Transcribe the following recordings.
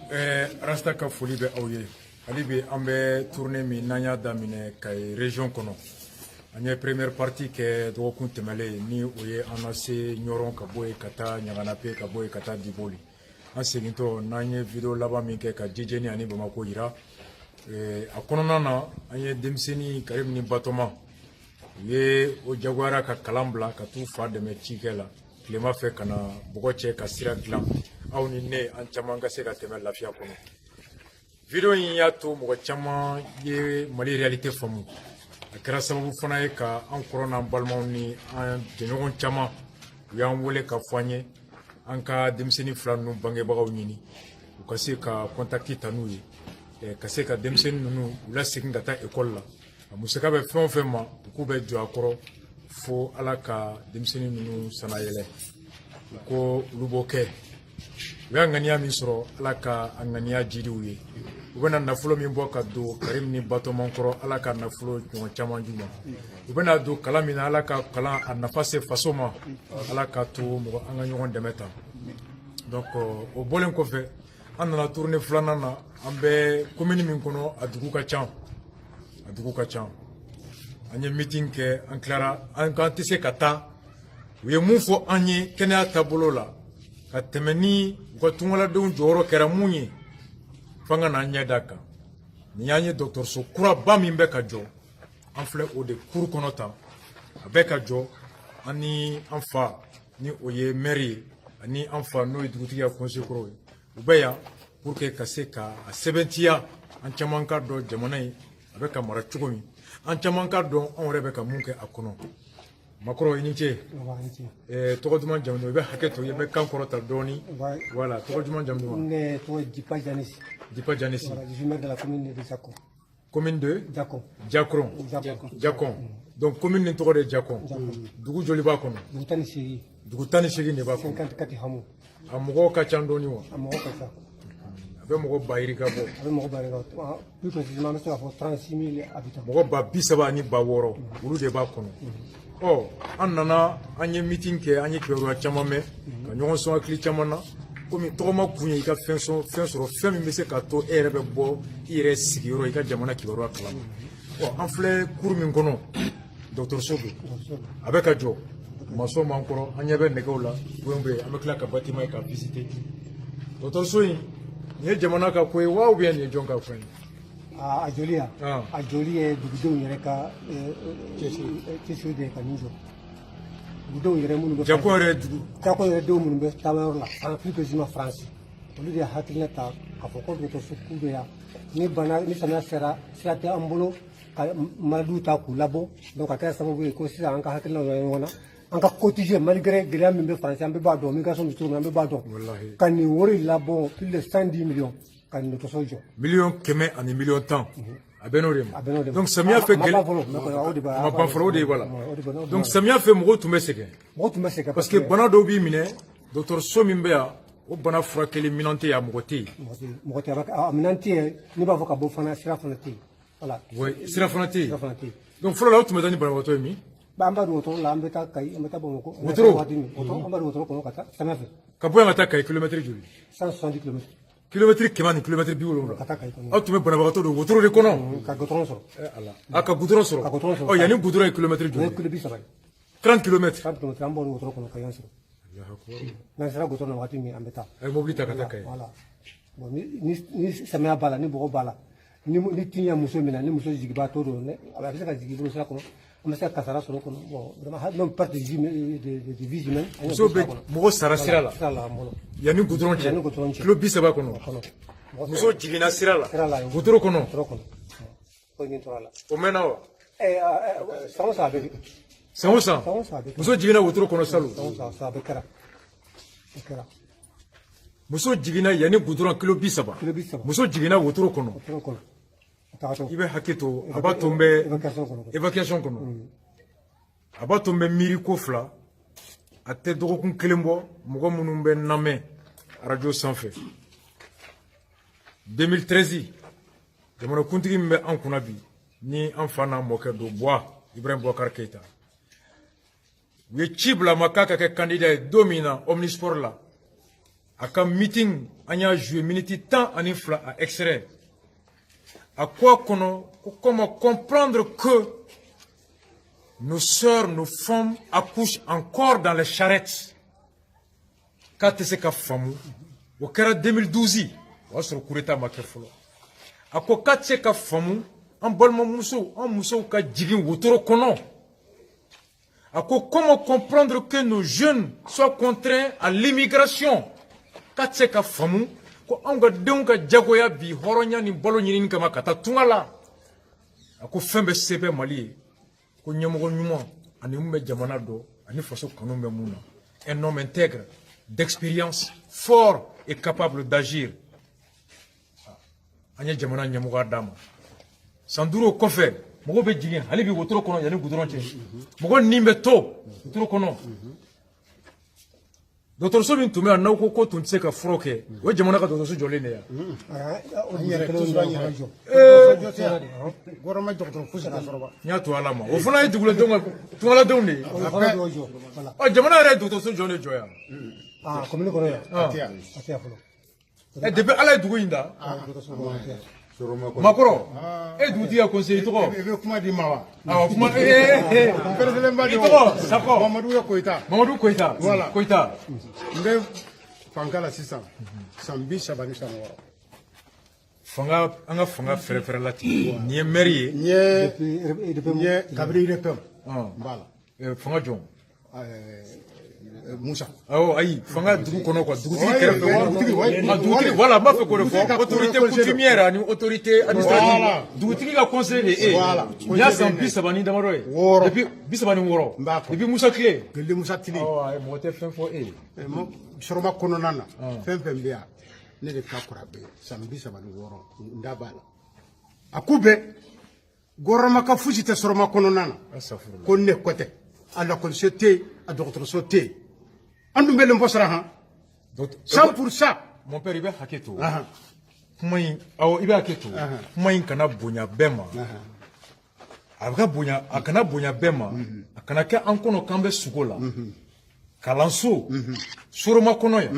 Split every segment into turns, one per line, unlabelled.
Rasta ka foli bɛ aw ye hali bi an bɛ tournée min n'an y'a daminɛ Kayi région kɔnɔ an ye première partie kɛ dɔgɔkun tɛmɛlen ni o ye an na se Ɲɔrɔn ka bɔ yen ka taa Ɲaganape ka bɔ yen ka taa Diboli an segintɔ n'an ye vidéo laban min kɛ ka Djidjeni ani Bamako yira a kɔnɔna na an ye denmisɛnnin Karim ni Batoma u ye o jagoyara ka kalan bila ka t'u fa dɛmɛ cikɛ la tilema fɛ ka na bɔgɔ cɛ ka sira dilan aw ni ne an caman ka se ka tɛmɛ lafiya kɔnɔ vidéo in y'a to mɔgɔ caman ye Mali réalité faamu a kɛra sababu fana ye ka an kɔrɔ n'an balimaw ni an jɛɲɔgɔn caman u y'an wele ka fɔ an ye an ka denmisɛnnin fila ninnu bangebagaw ɲini u ka se ka contact ta n'u ye ka se ka denmisɛnnin ninnu u lasegin ka taa école la a musaka bɛ fɛn o fɛn ma u k'u bɛ jɔ a kɔrɔ fo Ala ka denmisɛnnin ninnu sanayɛlɛ u ko olu b'o kɛ u y'a ŋaniya min sɔrɔ Ala ka a ŋaniya jidi u ye u bɛna nafolo min bɔ ka don Karim ni Batoma kɔrɔ Ala ka nafolo ɲɔgɔn caman d'u ma u bɛna don kalan min na Ala ka kalan a nafa se faso ma Ala ka to mɔgɔ an ka ɲɔgɔn dɛmɛ tan donc o bɔlen kɔfɛ an nana tournée filanan na an bɛ commune min kɔnɔ a dugu ka ca an ye meeting kɛ an tilara an k'an tɛ se ka taa u ye mun fɔ an ye kɛnɛya taabolo la ka tɛmɛ ni u ka tunkaradenw jɔyɔrɔ kɛra mun ye f'an ka n'an ɲɛ d'a kan nin y'an ye dɔgɔtɔrɔso kuraba min bɛ ka jɔ an filɛ o de kuru kɔnɔ tan a bɛ ka jɔ an ni an fa ni o ye maire ye ani an fa n'o ye dugutigi ya conseil kɔrɔ ye u bɛ yan pour que ka se ka a sɛbɛntiya an caman ka dɔn jamana in a bɛ ka mara cogo min an caman ka dɔn anw yɛrɛ bɛ ka mun kɛ a kɔnɔ Makɔrɔ i ni ce tɔgɔ duman jamu duman i bɛ hakɛ to i bɛ kan kɔrɔta dɔɔni voilà tɔgɔ duman jamu duman
ne tɔgɔ Jipa Janisi
voilà,
je suis maire de la commune de Diakon
Diakon donc commune nin tɔgɔ de Diakon dugu joli b'a kɔnɔ dugu 18 de b'a kɔnɔ
54 hameaux
a mɔgɔw ka ca dɔɔni wa
a mɔgɔ ka ca
a bɛ mɔgɔ ba yiri ka bɔ
a bɛ mɔgɔ ba yiri ka bɔ plus précisément an bɛ se k'a fɔ 36 000 habitants
mɔgɔ ba 30 ani ba 6 olu de b'a kɔnɔ an nana an ye meeting kɛ an ye kibaruya caman mɛn ka ɲɔgɔn sɔn hakili caman na komi tɔgɔma kun ye i ka fɛn sɔrɔ fɛn min bɛ se k'a to e yɛrɛ bɛ bɔ i yɛrɛ sigiyɔrɔ i ka jamana kibaruya kalama an filɛ kuru min kɔnɔ dɔgɔtɔrɔso don a bɛ ka jɔ maçon m'an kɔrɔ an ɲɛ bɛ nɛgɛw la an bɛ tila ka bâtiment ye ka visiter dɔgɔtɔrɔso in nin ye jamana ka ko ye wa ou bien nin ye jɔn ka fɛn ye
a joli ye dugudenw yɛrɛ ka cɛsiri de ye ka nin jɔ dugudenw yɛrɛ minnu bɛ
Diakon
yɛrɛ denw minnu bɛ taamayɔrɔ la plus précisément France olu de ye hakilina ta k'a fɔ ko dɔgɔtɔrɔso k'u bɛ yan ni samiya sera sira tɛ an bolo ka maladiw ta k'u labɔ donc a kɛra sababu ye ko sisan an ka hakilinaw yɛrɛ ɲɔgɔn na an ka cotiser malgré gɛlɛya min bɛ France an bɛɛ b'a dɔn migration bɛ cogo min an bɛɛ b'a dɔn ka nin wari labɔ plus de 110 millions ka nin dɔgɔtɔrɔso jɔ
miliyɔn 100 ani miliyɔn 10 a bɛ n'o de ma donc samiya fɛ ma ban fɔlɔ o de ye voilà donc samiya fɛ mɔgɔw tun bɛ sɛgɛn parce que bana dɔw b'i minɛ dɔgɔtɔrɔso min bɛ yan o bana furakɛli minɛn tɛ yen a mɔgɔ tɛ yen
a minɛn tɛ yen ne b'a fɔ ka bɔ fana sira fana tɛ yen voilà
sira fana tɛ yen donc fɔlɔ la aw tun bɛ taa ni banabagatɔ ye min
an b'a don wotoro la an bɛ taa Kayi an bɛ taa Bamakɔ
wotoro
an b'a don wotoro kɔnɔ ka taa samiya fɛ
ka bɔ yan ka taa Kayi kilomètre joli
170 kilomètres
kilomètre 100 ani kilomètre 70
ka taa Kayi kɔnɔ
aw tun bɛ banabagatɔ don wotoro de kɔnɔ
ka goudron sɔrɔ
a ka goudron sɔrɔ yanni goudron ye kilomètre joli 30 kilomètres
an b'o wotoro kɔnɔ ka yan sɔrɔ n'an sera goudron na waati min an bɛ taa
a ye mobili ta ka taa Kayi
voilà bon ni samiya b'a la ni bɔgɔ b'a la ni tin ye muso min na ni muso jigibaatɔ don a bɛ se ka jigin bolo sira kɔnɔ an bɛ se ka kasara sɔrɔ kɔnɔ bon vraiment même perte de vie humaine
muso bɛ mɔgɔ sara sira la yanni goudron cɛ kilo 30 kɔnɔ muso jiginna sira la wotoro kɔnɔ o mɛnna wa
san o san a bɛ kɛ
san o san muso jiginna wotoro kɔnɔ salon
a bɛ kɛra
muso jiginna yanni goudron kilo 30 muso jiginna wotoro kɔnɔ i bɛ hakɛ to a b'a to n bɛ évacuation kɔnɔ a b'a to n bɛ miiri ko fila a tɛ dɔgɔkun kelen bɔ mɔgɔ minnu bɛ n lamɛn radio sanfɛ 2013 jamanakuntigi min bɛ an kunna bi ni an fa n'a mɔkɛ don Buwa Ibrahim Boubacar Keita u ye ci bila ma k'a ka kɛ candidat ye don min na Omnisport la à un meeting an y'a joué minute temps ani fila à extrait à quoi comment comprendre que nos sœurs, nos femmes accouchent encore dans les charrettes. Quand c'est qu'à femme, au 2012, on se recouvre à ma kefolo. À quoi quand c'est qu'à femme, en bolma muso, en muso ka jigin wotoro kono. À quoi comment comprendre que nos jeunes soient contraints à l'immigration. Quand c'est qu'à femme, ko anga donc jagoya bi horonya ni bolo nyini kama kata tungala. À quoi fembe sebe mali. Ko nyamogo nyuma ani mbe jamana do ani faso kanu mbe muna. Un homme intègre, d'expérience, fort et capable d'agir. Anya jamana nyamogo adama. Sanduro kofe, mogo be jigin, hali bi wotoro kono yani gudron che. Mogo nimbe to, wotoro kono. Docteur Sobin tume a nauko ko tun se ka froke. O jamana ka docteur jole ne ya.
Goroma docteur fusi ka soroba.
Nya to alama. O fana yi dugule donga, to ala donne. O jamana re docteur jole joya.
Ah, commune kono ya. Atia folo.
E depuis ala dugu inda. Makoro, duguti ya conseiller to ko.
E kuma di mawa.
Ah, kuma
President ba di
to sako.
Mamadou Koita.
Mamadou Koita.
Voilà.
Koita.
Nde fankala sisan. Sambi sabani sanwara.
Fanga anga fanga fere lati. Ni maire.
Nye kabri repem. Mbala.
Fanga jon.
Moussa.
Oh, aïe, fanga dugu kono quoi, dugu tigi voilà, m'a fait ko autorité coutumière ni autorité administrative. Dugu tigi ka conseil il y a sans bis sabani damaro depuis bis sabani woro. Depuis Moussa Clé.
Gele Moussa Tili.
Oh, ay mo te fen fo
mo soroma kono nana. Fen biya. Ne de ka kurabe. Sambi sabani woro. Ndabala. Akube goroma ka fuji te soroma kono nana. Ko ne kote. Ala ko c'était à docteur sauté. Andu mbele mbosra ha 100%.
Mon père ibe haketo. Kumain awo ibe haketo. Kumain kana bonya bema. Abga bonya akana bonya bema. Akana ke ankono kambe sugola. Kalanso. Soroma kono ya.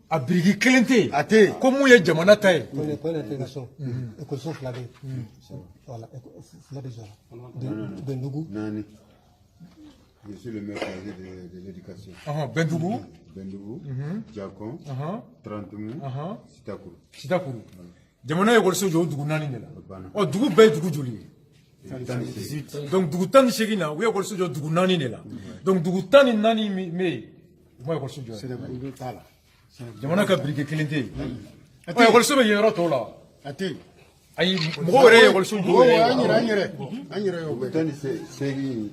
Abrigi kelente.
Ate.
Komu ye jamana tay.
Pour l'intégration. École sont flavée. Voilà, flavée de Nougou.
Nani. Je suis le maire de l'éducation.
Bendougou.
Bendougou. Djakon. Trantumou. Sitakuru.
Sitakuru. Jamana ye golso jo dugu nani ne la. O dugu be dugu joli. Donc dugu tani segina we golso jo dugu nani ne la. Donc dugu tani nani me mo golso jo. Jamana ka brike kelente. O golso be yero to la.
Ate.
Ay mo were golso jo.
Anyere yo.
Tani segi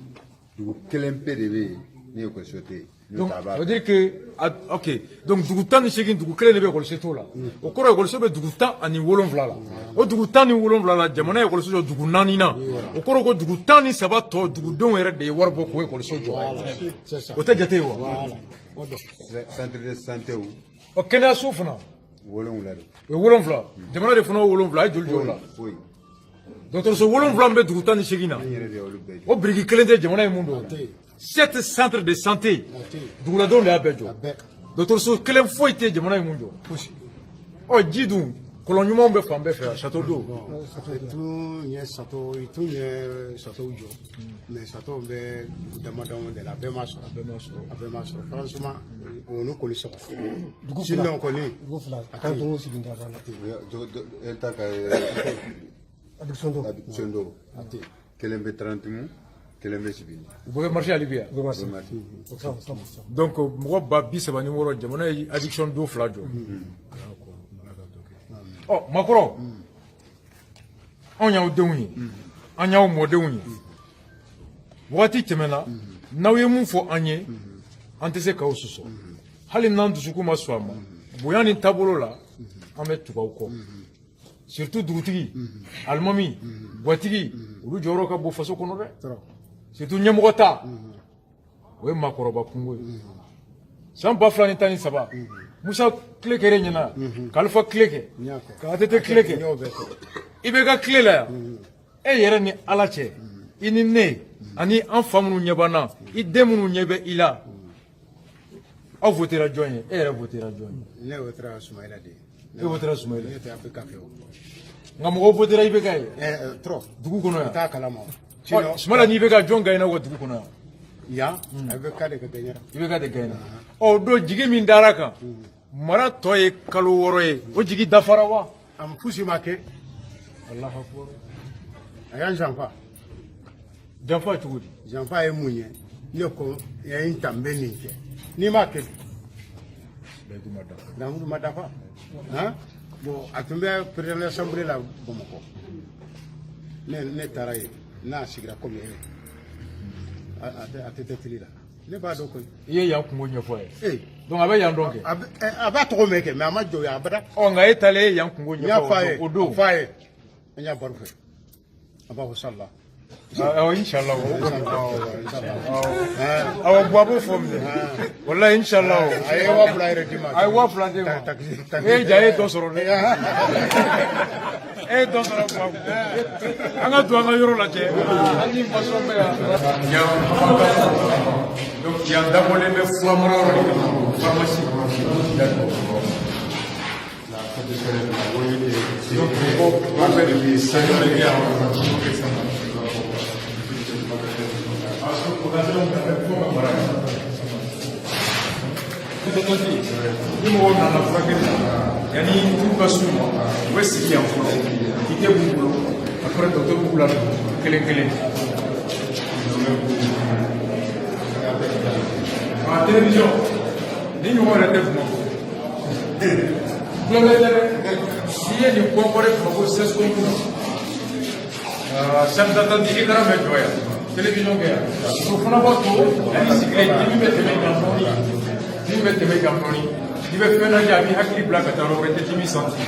du kelempe de be ni ko sote.
Donc ça veut dire que OK. Donc dugu tani segin dugu kelene be golso to la. O koro golso be dugu tan ani wolon vla la. O dugu tani wolon vla la jamana ye golso jo dugu nani na. O koro ko dugu tani saba to dugu don yere de warbo ko golso jo.
C'est ça.
O ta jate wa.
Voilà.
Centre de santé ou
O kena sufuna.
wolon la.
Wolon vla. Jamana de funa wolon vla jol jo la.
Oui.
Docteur so wolon vla be dugu tani segina.
Yere de olu be.
O brigi kelende jamana ye mundo. 7 centres de santé. Dugu la don le abejo. Docteur so kelen foite jamana ye mundo. O jidun kolonyuma be fambe fe château d'eau.
Tout nye sato ujo. Mais sato be damadon de la bemaso. Franchement, on nous connaît ça. Sinon on connaît.
Dugu fila. Kan tungu siginda bana.
Elta ka
Addiction do.
Sondo. Kelembe 30 mou, kelembe sibini.
Vous pouvez marcher à Libya. Donc, moi, Babi, c'est mon numéro de mon addiction d'eau flajo. Oh, Macron. On y a eu deux nuits. On y a eu moins de nuits. Voici que maintenant, nous avons fait un an, on te sait qu'au sous. Halim nan du suku maswama. Boyan ni tabolo la, on met tout au corps. Surtout Doutigi, Almami, Boitigi, ou Joroka Bofaso Konore. Surtout Nyamota. Oui, Makoroba Kungwe. Sans Baflanitani Saba. Moussa Klekere Nyana, Kalfa Kleke, Katete Kleke, Ibeka Klela, Eyerani Alache, Inine, Ani Enfamou Nyabana, Idemou Nyebe Ila. aw votera jɔn ye e yɛrɛ votera jɔn ye
ne votera Soumaïla de
e votera Soumaïla
ne tɛ APK fɛ o
nka mɔgɔw votera IBK ye
trop
dugu kɔnɔ yan
t'a kalama
Soumaïla ni IBK jɔn gagnera ko dugu kɔnɔ yan
yan APK de ka gagnera
IBK de gagnera ɔ don jigi min dara kan mara tɔ ye kalo 6 ye o jigi dafara wa
a fosi ma kɛ
Allahu akbar
a y'an janfa
janfa cogo di
janfa ye mun ye ne ko ye n tan bɛ nin kɛ n'i m'a kɛ lahidu ma dafa bon a tun bɛ président de l'Assemblée la Bamakɔ ne taara yen n'a sigira komi a tɛ teli la ne b'a dɔn koyi
i ye yan kungo ɲɛfɔ ye
ee
donc a bɛ yan dɔn kɛ
a b'a tɔgɔ mɛn kɛ mais a ma jɔ yan abada
ɔ nka e taalen e ye yan kungo
n y'a fɔ a
ɲɛfɔ
ye
o don
fɔ a ye an y'a baro fɛ a b'a fɔ sallah
awɔ inshallah awɔ buwabo fɔ min walahi inshallah
a ye 2000 yɛrɛ di ma
a ye 2000 di ma e ja e ye dɔ sɔrɔ dɛ e ye dɔ sɔrɔ buwabo an ka don an ka yɔrɔ lajɛ hali ni masɔn bɛ yan donc yan dabɔlen bɛ furamara yɔrɔ de kama pharmacie donc ko an bɛ de sani bɛ kɛ yan ni mɔgɔw nana furakɛli yanni t'u ka s'u ma u bɛ sigi yan fɔlɔ i tɛ b'u bolo après docteur b'u la kelen kelen télévision ni ɲɔgɔn yɛrɛ tɛ Bamakɔ kulonkɛ tɛ dɛ n'i ye nin kɔnkɔrɛ Bamakɔ CESCOM na chef d'attente i kana mɛn jɔ yan télévision kɛ yan o fana b'a to yanni sigilen dimi bɛ tɛmɛ kan dɔɔni dimi bɛ tɛmɛ kan dɔɔni i bɛ fɛn lajɛ a b'i hakili bila ka taa yɔrɔ wɛrɛ i tɛ dimi santi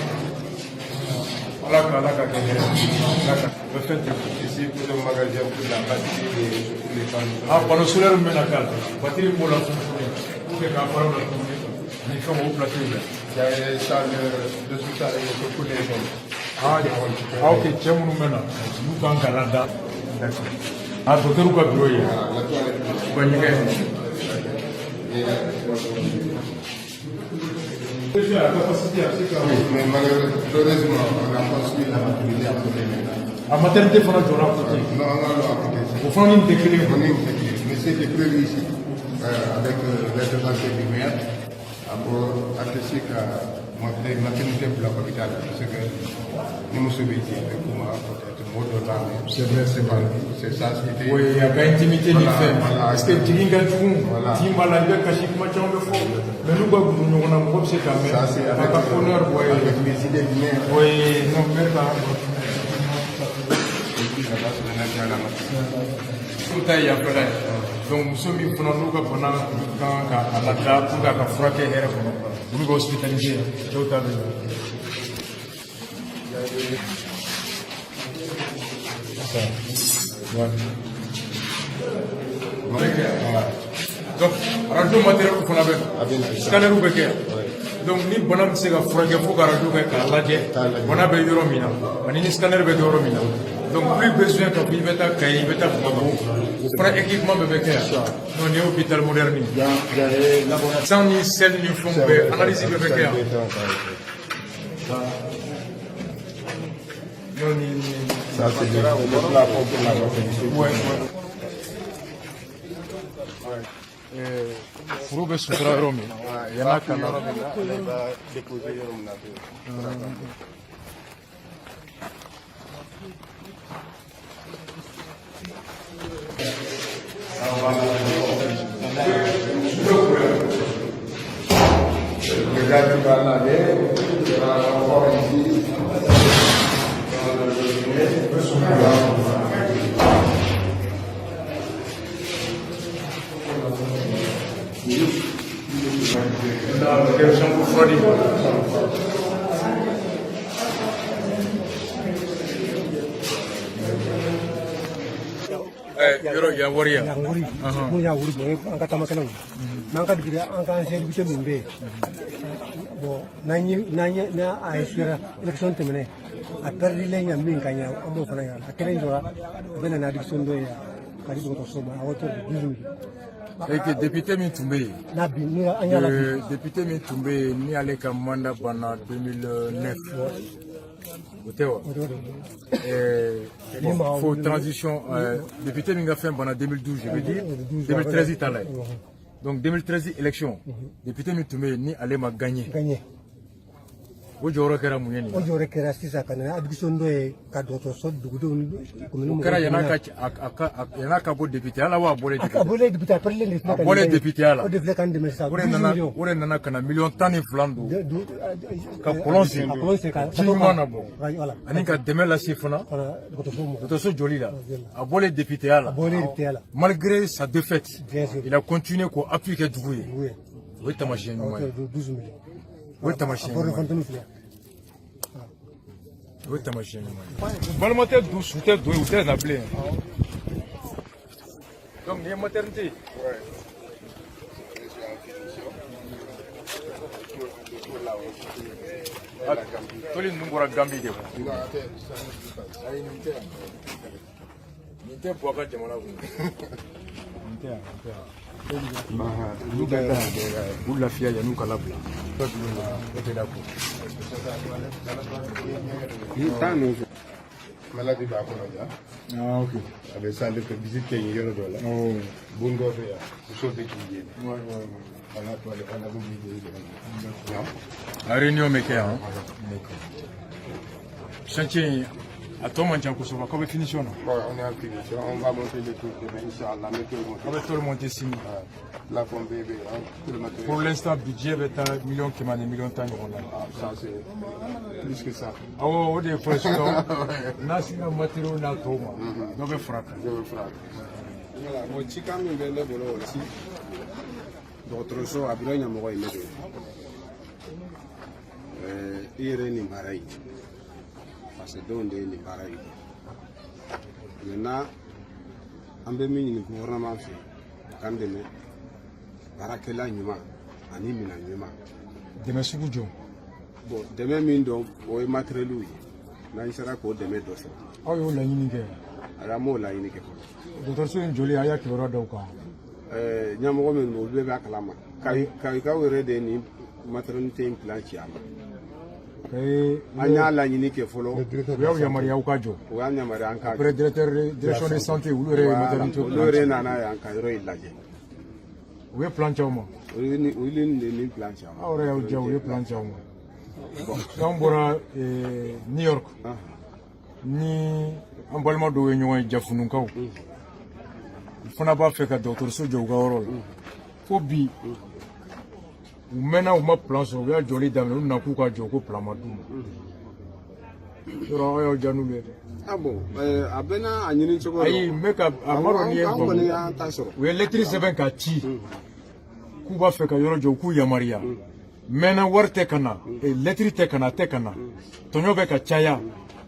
ala ka kɛ hɛrɛ ala ka bɛ fɛn tɛ ici pour le magasin pour la batterie et les panneaux ah panneau solaire min bɛ na k'a la batterie b'o la fournier pour que k'a fara o la fournier ani fɛn o placer la il y a les salles de sous-sol et pour les gens ah ok cɛ minnu bɛ na n'u kan ka lada ah docteur ka bureau ye u ka ɲɛgɛn
mais malheureusement, on a construit la maternité à côté maintenant.
La maternité fana jɔra à côté.
Non, on a à côté.
O fana ni tɛ kelen ye.
Mais c'était prévu ici, avec l'intervention du maire, pour attester que la maternité pour la capitale, parce que nous nous sommes ici, peut-être mot de l'âme.
C'est vrai, c'est vrai.
C'est ça, c'était.
Oui, il y a pas intimité ni fɛn. Parce que jigin ka jugu.
Voilà.
Tin b'a la i bɛ kasi kuma caman bɛ fɔ. Mais n'u ka gundo ɲɔgɔn na mɔgɔ bɛ se ka mɛn.
Ça, c'est avec
honneur,
avec les idées du maire.
Oui, non, maire ka. Tout ta ye yanfɛla ye. Donc muso min fana n'u ka bana kan ka lada pour que a ka furakɛ hɛrɛ kɔnɔ. Olu bɛ hospitaliser dɔw ta bɛ yen. Ouais. Donc, radio matériel fana bɛ scanner bɛ kɛ donc ni bana bɛ se ka furakɛ fo ka radio kɛ k'a lajɛ bana bɛ yɔrɔ min na ani ni scanner bɛ kɛ yɔrɔ min na donc plus besoin ka fɔ i bɛ taa Kayi i bɛ taa Bamakɔ o fana équipement bɛ kɛ yan non ni ye hôpital moderne sang ni sel ni fɛnw bɛɛ analyse bɛ kɛ yan non ni
Ça, c'est le plafond pour la maternité.
ouais furu bɛ sutura yɔrɔ min yan'a ka na
Le gars qui va nager, il va encore ici.
yɔrɔ yan wari yan
wuri mun y'a wuri bon an ka taamakɛlaw n'an ka digida an ka service min bɛ yen bon n'a assurera élection tɛmɛnen a pɛridilen ya min ka ɲɛ an b'o fana y'a la a kelen jɔra a bɛ na ni addiction dɔ ye ka di dɔgɔtɔrɔso ma a hauteur de 12 000
Et que député Mintoumbe, député Mintoumbe, ni allé comme mandat pendant 2009. Il faut transition. Député Minga fait pendant 2012, je veux dire. 2013, il allait. Donc 2013, élection. Député Mintoumbe, ni allé m'a gagné. Aujourd'hui,
c'est ça. Quand on a d'autres sortes de
kara yana ka bo député ala wa bolé député ala ore nana kana million tani flando ka kolonsi jimana bo ani ka deme la sifuna to so joli la a bolé député ala malgré sa défaite il a continué ko appliquer doué oui tamashien oui tamashien oui tamashien balmotel du souter do ou très appelé donc les maternités toli nungura gambi de ay ninte boka jamana ko la fia ya nuka labla
maladie b'a kɔnɔ ja.
Ah ok.
A bɛ sale que visite kɛ yen yɔrɔ dɔ la. Bon dɔ fɛ yan muso tɛ k'i ye. Ala to ale ala ko min ye.
La réunion me kɛ yan. Chantier a tɔ man ca kosɛbɛ k'aw bɛ finition na.
Bon on est en finition on va monter les trucs demain inchallah mais
aw bɛ tɔli monter sini.
La pompe bébé tout le matériel.
Pour l'instant budget bɛ taa million kɛmɛ ani million tan ɲɔgɔn na.
Ça c'est plus que ça.
Awɔ o de ye fɔlɔ sinon n'a sera matériel n'a tɔw ma dɔ bɛ fara kan.
Je veux frappe.
Voilà, bon cikan min bɛ ne bolo o la dɔgɔtɔrɔso a biro ɲɛmɔgɔ ye ne de ye i yɛrɛ ye nin baara ye parce que denw de ye nin baara ye maintenant an bɛ min ɲini gouvernement fɛ k'an dɛmɛ baarakɛla ɲuman ani minɛn ɲuman
dɛmɛ sugu jɔ.
bon dɛmɛ min don o ye matériel ye n'an sera k'o dɛmɛ dɔ sɔrɔ
aw y'o laɲini kɛ.
an m'o laɲini kɛ fɔlɔ.
dɔgɔtɔrɔso in joli a y'a kibaruya d'aw kan.
ɲɛmɔgɔ min don olu bɛɛ b'a kalama kayikaw yɛrɛ de ye nin maternité in plan ci a ma an y'a laɲini kɛ fɔlɔ
u y'aw yamaruya aw ka jɔ.
o y'an yamaruya an ka
après directeur direction de santé olu yɛrɛ ye maternité
olu yɛrɛ nana yan ka yɔrɔ in lajɛ
u ye plan ci aw ma.
olu de nin plan ci a ma
aw yɛrɛ y'aw diya u ye plan ci aw ma. n'an bɔra New York ni an balima dɔw ye ɲɔgɔn ye jafunukaw u fana b'a fɛ ka dɔgɔtɔrɔso jɔ u ka yɔrɔ la fo bi u mɛnna u ma plan sɔrɔ u y'a jɔli daminɛ u na k'u ka jɔ ko plan ma d'u ma yɔrɔ aw y'aw diya n'u ye dɛ.
ah bon a bɛɛ n'a ɲini cogo
ayi n bɛ ka a ma dɔn n'i ye
an kɔni y'an ta sɔrɔ
u ye lɛtiri sɛbɛn ka ci k'u b'a fɛ ka yɔrɔ jɔ u k'u yamaruya mɛnna wari tɛ ka na lɛtiri tɛ ka na a tɛ ka na tɔɲɔ bɛ ka caya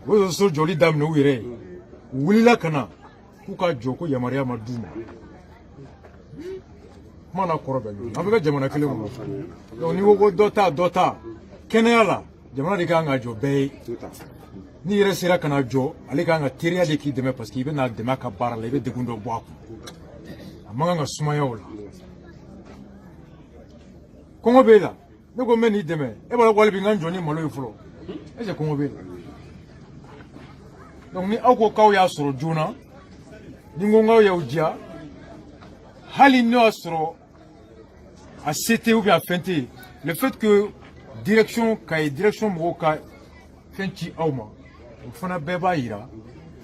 u ye so jɔli daminɛ u yɛrɛ ye u wulila ka na k'u ka jɔ ko yamaruya ma d'u ma kuma n'a kɔrɔ bɛ ɲɔgɔn an bɛ ka jamana kelen kɔnɔ donc n'i ko ko dɔ ta kɛnɛya la jamana de kan ka jɔ bɛɛ ye n'i yɛrɛ sera ka na jɔ ale kan ka teriya de k'i dɛmɛ parce que i bɛ n'a dɛmɛ a ka baara la i bɛ degun dɔ bɔ a kun a man kan ka sumaya o la kɔngɔ b'e la ne ko n bɛ n'i dɛmɛ e b'a dɔn ko hali bi n ka n jɔ ni malo ye fɔlɔ est ce que kɔngɔ b'e la donc ni aw ko k'aw y'a sɔrɔ joona ni n ko k'aw y'aw diya hali n'o y'a sɔrɔ a se tɛ ou bien a fɛn tɛ le fait que direction ka ye direction mɔgɔw ka fɛn ci aw ma o fana bɛɛ b'a yira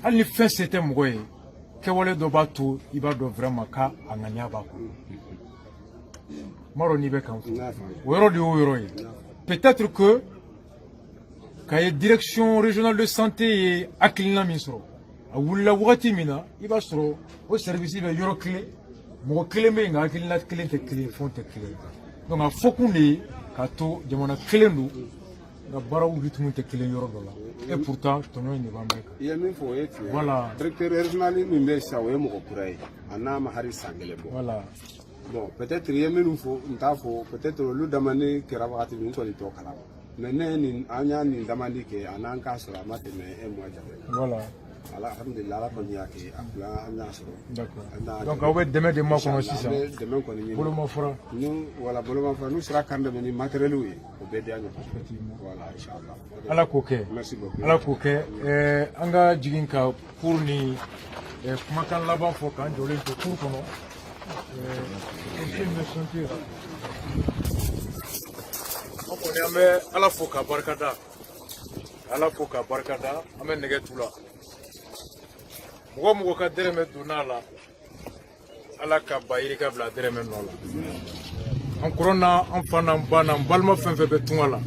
hali ni fɛn se tɛ mɔgɔ ye kɛwale dɔ b'a to i b'a dɔn vraiment k'a ŋaniya b'a kɔnɔ n m'a dɔn n'i bɛ kan fɔ o yɔrɔ de y'o yɔrɔ ye peut-être que ka ye direction régionale de santé ye hakilina min sɔrɔ a wulila wagati min na i b'a sɔrɔ o service bɛ yɔrɔ kelen mɔgɔ kelen bɛ yen nka hakilina kelen tɛ kelen fɛnw tɛ kelen donc a fɔ kun de ye k'a to jamana kelen don nka baaraw rythme tɛ kelen yɔrɔ dɔ la et pourtant tɔɲɔ in de b'an bɛɛ kan.
i ye min fɔ o ye tiɲɛ
voilà
directeur régional min bɛ yen sisan o ye mɔgɔ kura ye a n'a ma hali san kelen bɔ
voilà
bon peut-être i ye minnu fɔ n t'a fɔ peut-être olu damani kɛra wagati min n kɔni t'o kalama mais ne ye nin an y'a nin damandi kɛ a n'an k'a sɔrɔ a ma tɛmɛ un mois jate
voilà
alhamdulillah ala kɔni y'a kɛ a bila an y'a sɔrɔ.
D'accord. Donc aw bɛ dɛmɛ de ma kɔnɔ sisan.
An bɛ dɛmɛ kɔni ɲini.
Boloma fura.
Ni wala boloma fura n'u sera kan dɛmɛ ni matériel ye o bɛɛ di an ɲɔgɔn. Voilà inchallah.
Ala k'o kɛ.
Merci beaucoup.
Ala k'o kɛ. An ka jigin ka cours ni kumakan laban fɔ k'an jɔlen to cours kɔnɔ. An kɔni an bɛ Ala fo k'a barikada. Ala fo k'a barikada. An bɛ nɛgɛ tu la. Mɔgɔ mɔgɔ ka dɛrɛmɛ donn'a la, Ala ka ba yirika bila dɛrɛmɛ nɔ la. An kɔrɔ n'an fa n'an ba n'an balima fɛn fɛn bɛ tunga la.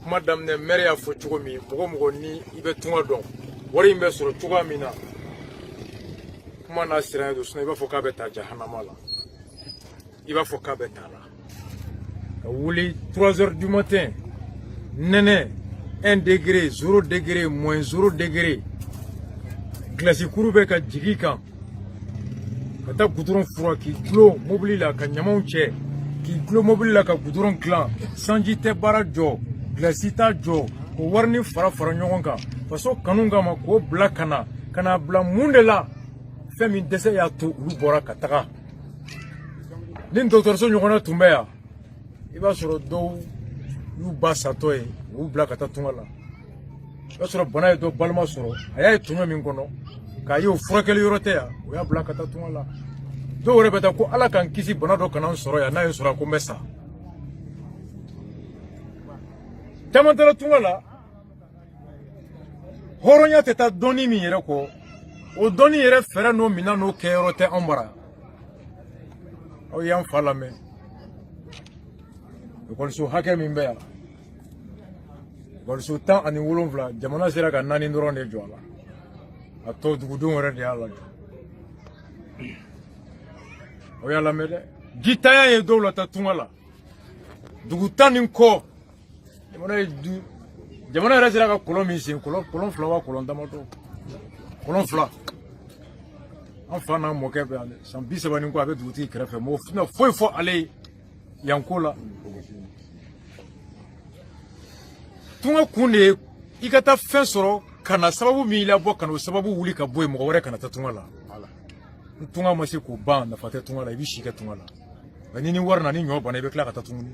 Kuma daminɛ maire y'a fɔ cogo min, mɔgɔ mɔgɔ ni i bɛ tunga dɔn, wari in bɛ sɔrɔ cogoya min na. Kuma n'a siranya don, sinon i b'a fɔ k'a bɛ taa jahanama la. I b'a fɔ k'a bɛ taa la. Ka wuli 3 heures du matin, nɛnɛ 1 degré, 0 degré, moins 0 degré. Glace kuru bɛ ka jigi kan. Ka taa goudron fura k'i gulon mobili la ka ɲamaw cɛ. K'i gulon mobili la ka goudron dilan. Sanji tɛ baara jɔ, glace t'a jɔ. Ko wari ni fara fara ɲɔgɔn kan. Faso kanu kama k'o bila ka na. Ka n'a bila mun de la? Fɛn min dɛsɛ y'a to olu bɔra ka taga. Ni dɔgɔtɔrɔso ɲɔgɔnna tun bɛ yan, i b'a sɔrɔ dɔw y'u ba satɔ ye, u y'u bila ka taa tunga la. I b'a sɔrɔ bana ye dɔ balima sɔrɔ, a y'a ye tunga min kɔnɔ, k'a ye o furakɛli yɔrɔ tɛ yan, o y'a bila ka taa tunga la. Dɔw yɛrɛ bɛ taa ko Ala k'an kisi bana dɔ kana n sɔrɔ yan, n'a ye sɔrɔ ko n bɛ sa. Caman taara tunga la, hɔrɔnya tɛ taa dɔnni min yɛrɛ kɔ, o dɔnni yɛrɛ fɛɛrɛ n'o minɛn n'o kɛyɔrɔ tɛ anw bara. Aw y'an fa lamɛn. Ekɔliso hakɛ min bɛ yan, ekɔliso 17, jamana sera ka 4 dɔrɔn de jɔ a la. A tɔ dugudenw yɛrɛ de y'a lajɛ. Aw y'a lamɛn dɛ. Jitanya ye dɔw lata tunga la. Dugu 10 ni kɔ, jamana yɛrɛ sera ka kɔlɔn min sen, kɔlɔn 2 wa kɔlɔn damadɔ. Kɔlɔn 2. An fa n'an mɔkɛ bɛ yan dɛ. San 30 ni kɔ a bɛ dugutigi kɛrɛfɛ, mɔgɔ tɛna foyi fɔ ale ye yan ko la. Tunga kun de ye i ka taa fɛn sɔrɔ ka na sababu min i labɔ ka na o sababu wuli ka bɔ yen mɔgɔ wɛrɛ kana taa tunga la. Ni tunga ma se k'o ban nafa tɛ tunga la i bɛ si kɛ tunga la. Nka ni wari na ni ɲɔ banna i bɛ tila ka taa tuguni.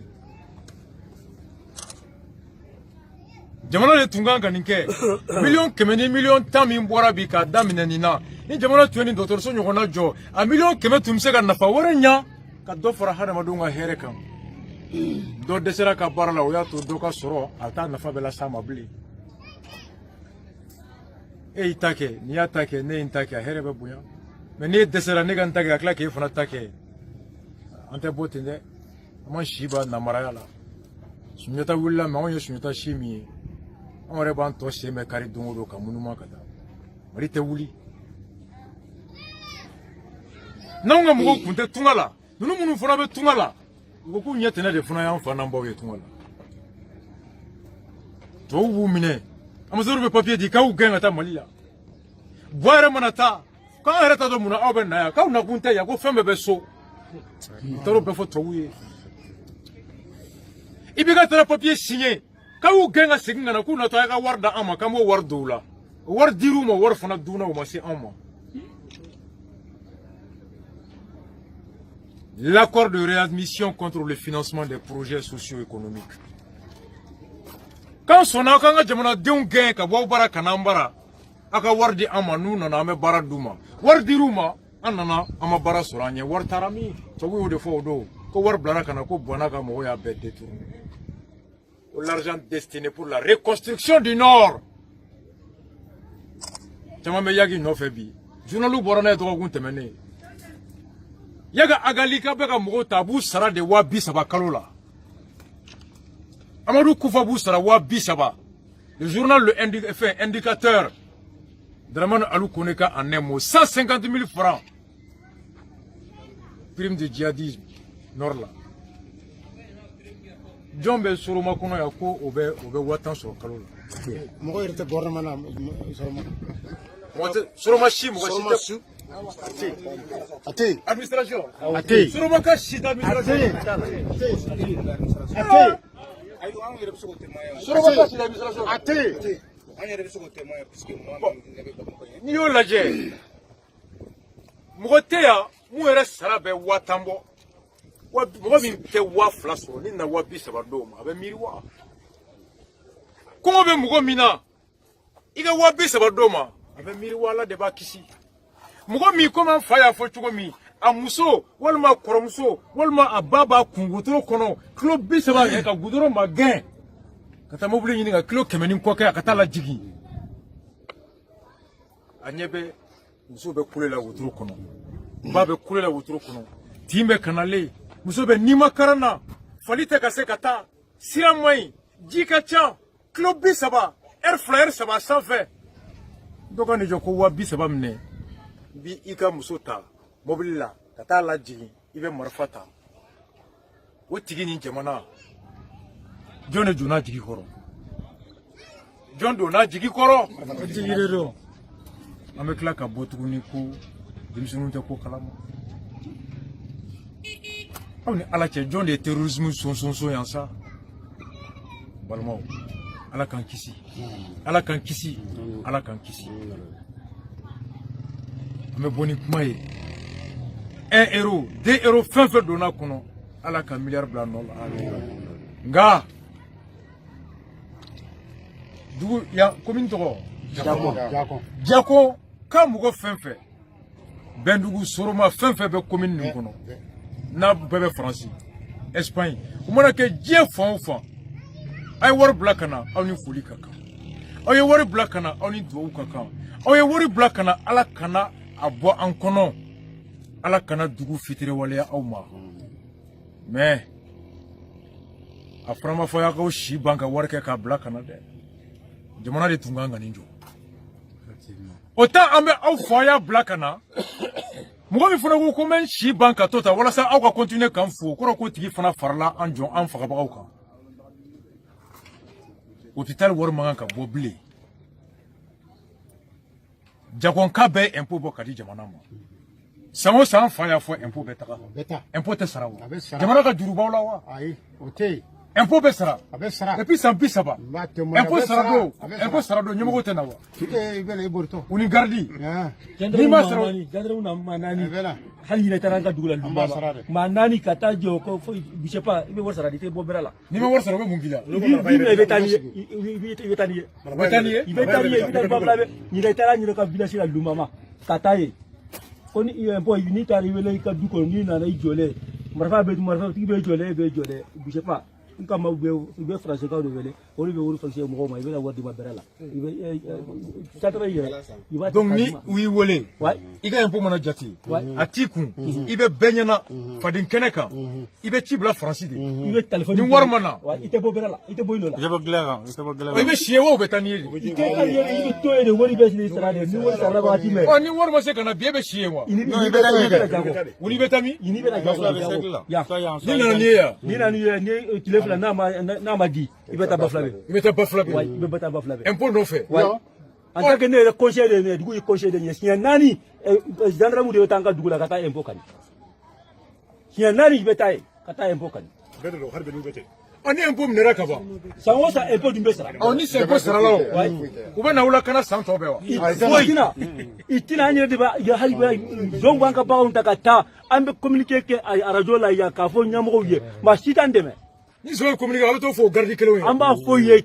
Jamana de tun kan ka nin kɛ. 1,000,000 ni 1,10,000 min bɔra bi k'a daminɛ nin na. Ni jamana tun ye nin dɔgɔtɔrɔso ɲɔgɔnna jɔ, a 1,100,000 tun bɛ se ka nafa wɛrɛ ɲa ka dɔ fara hadamadenw ka hɛrɛ kan. Dɔ dɛsɛra ka baara la o y'a to dɔ ka sɔrɔ a t'a nafa bɛɛ las'a ma bilen. E y'i ta kɛ, n'i y'a ta kɛ, ne ye n ta kɛ, a hɛrɛ bɛ bonya. Mais n'e dɛsɛra ne ka n ta kɛ ka tila k'e fana ta kɛ, an tɛ bɔ ten dɛ. An ma si ba namaraya la. Sunjata wulila mais anw ye Sunjata si min ye, anw yɛrɛ b'an tɔ sen bɛɛ kari don o don ka munuma ka taa. Mali tɛ wuli. N'anw ka mɔgɔw tun tɛ tunga la, ninnu minnu fana bɛ tunga la, u ko k'u ɲɛ tɛnɛ de fana y'an fa n'an baw ye tunga la. Tubabuw b'u minɛ, ambassadeur bɛ papier di k'aw gɛn ka taa Mali la. Buwa yɛrɛ mana taa, k'an yɛrɛ t'a dɔn mun na aw bɛ na yan, k'aw nakun tɛ yan, ko fɛn bɛɛ bɛ so. U taar'o bɛɛ fɔ tubabuw ye. I b'i ka taa papier signé, k'aw gɛn ka segin ka na k'u natɔ a' ka wari d'an ma, k'an b'o wari don u la. O wari dir'u ma, wari fana dunna o ma se anw ma. L'accord de réadmission contre le financement des projets socio-économiques. Quand on a quand jamana denw gɛn ka bɔ bara ka n'an bara, a ka wari di an ma n'u nana an bɛ baara d'u ma. Wari dir'u ma, an nana an ma baara sɔrɔ an ye, wari taara min. Tubabuw y'o de fɔ o don, ko wari bilara ka na ko Buwana ka mɔgɔw y'a bɛɛ détourné. L'argent destiné pour la reconstruction du Nord. Caman bɛ yaki nɔfɛ bi. Journaliw bɔra n'a ye dɔgɔkun tɛmɛnen. Yaga Agalika bɛ ka mɔgɔw ta a b'u sara de 30,000 kalo la. Amadou Koufa b'u sara 30,000. Le journal Le Indicateur, Dramane Alou Koneka en un mot, 150,000 francs. Prime de djihadisme, Nord là. John bɛ Soroma kɔnɔ yan ko o bɛ 1000 sɔrɔ kalo la.
Mɔgɔ yɛrɛ tɛ gouvernement na Soroma.
Soroma si mɔgɔ si tɛ.
Ate.
Administration.
Ate.
Soroma ka si d'administration.
Soroma ka si d'administration. Ate.
n'i y'o lajɛ mɔgɔ tɛ yan mun yɛrɛ sara bɛ 1000 bɔ mɔgɔ min tɛ 2000 sɔrɔ ni na 30 d'o ma a bɛ miiri wa kɔngɔ bɛ mɔgɔ min na i ka 30 d'o ma a bɛ miiri wa Ala de b'a kisi mɔgɔ min komi an fa y'a fɔ cogo min a muso walima kɔrɔmuso walima a ba b'a kun wotoro kɔnɔ kilo 30 yɛ ka gudɔrɔn ma gɛn ka taa mobili ɲini ka kilo 100 ni kɔ kɛ a ka taa lajigin a ɲɛ bɛ muso bɛ kule la wotoro kɔnɔ ba bɛ kule la wotoro kɔnɔ tin bɛ kanalen muso bɛ nima karana fali tɛ ka se ka taa sira man ɲi ji ka ca kilo 30 heure 2 heure 3 sanfɛ dɔ ka nin jɔ ko 30 minɛ bi i ka muso ta mobili la ka taa lajigin i bɛ marifa ta o tigi ni jamana jɔn de donna jigi kɔrɔ jɔn donna jigi kɔrɔ jigi de don an bɛ tila ka bɔ tuguni ko denmisɛnninw tɛ ko kalama aw ni Ala cɛ jɔn de ye terrorisme sɔnsɔn yan sa balimaw Ala k'an kisi Ala k'an kisi Ala k'an kisi an bɛ bɔ ni kuma ye 1 euro 2 euro fɛn fɛn donna kɔnɔ Ala ka miliyari bila nɔ la nka dugu ya commune tɔgɔ Jako ka mɔgɔ fɛn fɛn Bɛndugu Soroma fɛn fɛn bɛ commune nin kɔnɔ n'a bɛɛ bɛ Faransi Espagne o mana kɛ diɲɛ fan o fan a ye wari bila ka na aw ni foli ka kan aw ye wari bila ka na aw ni dugawu ka kan aw ye wari bila ka na Ala kana a bɔ an kɔnɔ Ala kana dugu fitiri waleya aw ma mais a fɔra ma fɔ y'a k'aw si ban ka wari kɛ k'a bila ka na dɛ jamana de tun kan ka nin jɔ autant an bɛ aw fa y'a bila ka na mɔgɔ min fana ko ko n bɛ n si ban ka to ta walasa aw ka continuer k'an fo kɔrɔ ko tigi fana farala an jɔn an fagabagaw kan hôpital wari man kan ka bɔ bilen Jakɔnka bɛ impôt bɔ ka di jamana ma san o san fa y'a fɔ impôt bɛ taga impôt tɛ sara wa jamana ka juru b'aw la wa
ayi o tɛ yen
impôt bɛ sara
a bɛ sara
et puis san 30 impôt sara don ɲɛmɔgɔ tɛ na wa
i bɛ na i borotɔ
u ni gardi
n'i ma sara gendarme na maa naani hali ɲinɛ taara an ka dugu la maa naani ka taa jɔ ko fo je sais pas i bɛ wari sara de i tɛ bɔ bɛrɛ la
n'i ma wari sara u bɛ mun k'i la
i bɛ taa ni ye i bɛ taa ni ye i bɛ taa ni ye i bɛ taa ni ye i bɛ taa Bafulabe ɲinɛ i taara ɲinɛ ka village la Lumama ka taa yen ko ni impôt n'i taara i wele i ka du kɔnɔ n'i nana i jɔlen marifa tigi bɛ jɔlen e bɛ jɔlen je sais pas n ka maaw bɛ français kaw de wele olu bɛ wari fasiya mɔgɔw ma i bɛna wari di ma bɛrɛ la i bɛ satara i yɛrɛ
donc ni u y'i wele i ka impôt mana jate a t'i kun i bɛ bɛɛ ɲɛna faden kɛnɛ kan i bɛ ci bila Faransi de
i bɛ téléphone
ni wari ma na
i tɛ bɔ bɛrɛ la i tɛ bɔ i nɔ la
i bɛ gɛlɛya kan i bɛ si ye wa u bɛ taa n'i ye de
i tɛ taa ni ye i bɛ to yen de wari bɛ sara de ni wari sara waati mɛn
ni wari ma se ka na bi e bɛ si ye wa
i ni bɛ taa
u ni bɛ taa min
i ni bɛ na jago
ni nana n'i ye yan
ni nana n'i ye ni tile fila n'a ma di i bɛ taa Bafulabe
i bɛ taa Bafulabe
i bɛ taa Bafulabe
impôt nɔfɛ
en tant que ne yɛrɛ conseiller de ye dugu ye conseiller de ye siɲɛ 4 gendarme de bɛ taa an ka dugu la ka taa impôt kani siɲɛ 4 i bɛ taa yen ka taa impôt kani
ni impôt minɛra ka ban
san o san impôt dun bɛ sara
ni c'est impôt sarala o u bɛ na wula kana san tɔ bɛɛ wa
i tɛna an yɛrɛ de b'a hali jɔn b'an ka baganw ta ka taa an bɛ communiqué kɛ radio la yan k'a fɔ ɲɛmɔgɔw ye maa si t'an dɛmɛ
ni sɔn communiqué a bɛ t'o fɔ gardi kelenw ye
an b'a fɔ i ye i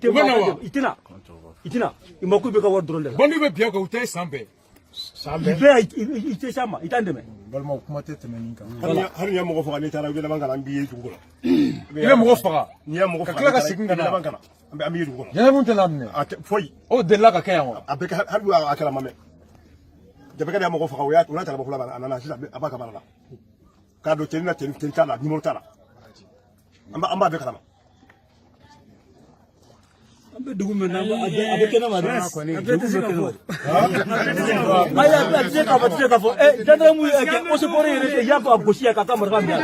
tɛna i mako bɛ ka wari dɔrɔn de la
bandiw bɛ bin kan u tɛ san bɛɛ
i bɛ i tɛ s'a ma i t'an dɛmɛ
balimaw kuma tɛ tɛmɛ nin kan
hali n'i ye mɔgɔ faga n'i taara i bɛ laban ka na an b'i ye dugu kɔnɔ
i bɛ mɔgɔ faga
n'i ye mɔgɔ
ka
faga
tila ka segin ka na
laban ka na an b'i ye dugu kɔnɔ
gendarme tɛ n'a minɛ
a tɛ foyi
o delila ka kɛ yan wa
a bɛ kɛ hali a kɛra ma mɛn jabakɛ de ye mɔgɔ faga o y'a taara Bafulabe a nana sisan a b'a ka baara la k'a don teni na teni t'a la numéro t'a la an b'a bɛɛ kalama
an bɛ dugu min na a bɛ kɛnɛma dɛ a bɛɛ tɛ se ka fɔ ayi a tɛ se k'a fɔ gendarme osefore yɛrɛ i y'a fɔ a gosi k'a ka marifa minɛ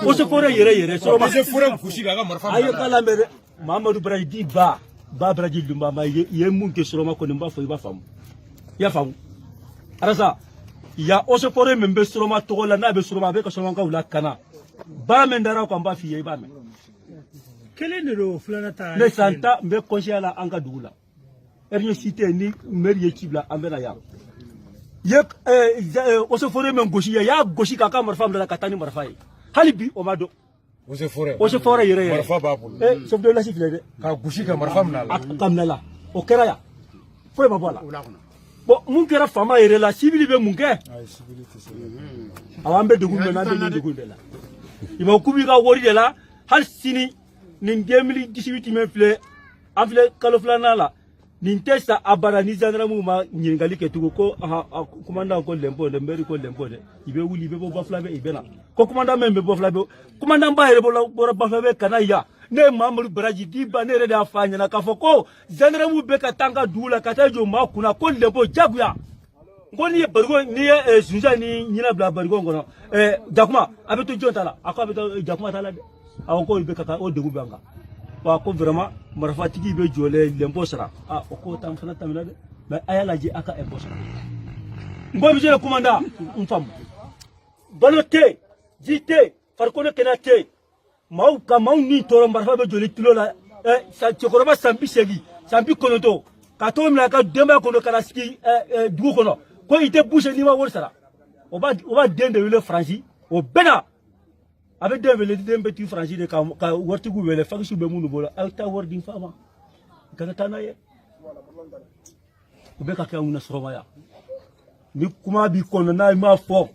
osefore yɛrɛ Soroma
osefore gosi k'a ka marifa minɛ
a ye k'a lamɛn dɛ Mamadu Baraji ba Baraji Lumbama i ye mun kɛ Soroma kɔni n b'a fɔ i b'a faamu i y'a faamu arasa ya osefore min bɛ Soroma tɔgɔ la n'a bɛ Soroma a bɛ ka Soromankaw lakana ba min dara kan n b'a f'i ye i b'a mɛn
kelen de don filanan ta
ne san 10 n bɛ conseiller la an ka dugu la ernye cité ni maire ye cibla ambena ya ye o se fore men goshi ya goshi kaka marfa mdala katani marfa yi halibi o mado
o se fore
yere
marfa babul
chef de la sifle de
ka goshi ka marfa mnala
kamnala o kera ya foi ma bola bon mun kera fama yere la civil be mun ke
ay civilité c'est
awambe dugum na de dugum de la ima kubi ka wori de la hal sini nin 2018 men fle afle kaloflana la nin testa abara ni gendarme ma nyingali ke tugo ko commandant ko lembo de mberi ko lembo de ibe wuli ibe bo baflabe ibena ko commandant membe bo flabe commandant ba here bo baflabe kana ya ne Mamadou Baraji diba ne rede afanya na kafoko gendarme be ka tanga dula katajo ma kuna ko lembo jaguya ngoni bargo ni sunja ni nyina bla bargo ngono jakuma abeto jontala akwa abeto jakuma tala de awon be ka o degu banga wa ko vraiment marfa tigi be jole lembo sara o ko tam fana tamina de mais ayala ji aka embo sara ngo bi jele commanda mfam balote jite farko ne kenate mau ka mau ni toro marfa be jole tilo la sa chokoroba sambi segi sambi konoto ka to mi ka demba kono kala ski dugu kono ko ite bouche ni ma wor sara o ba dende wile franchi o bena avec des petits franchis de ka wartigu wele faksu be munu bola alta wording fama kana tanaye be ka ka una sroma ya ni kuma bi kono na ma fo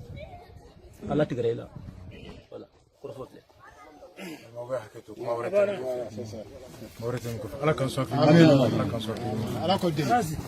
ala tigrela voilà pour fotle
ala kan so ala kan so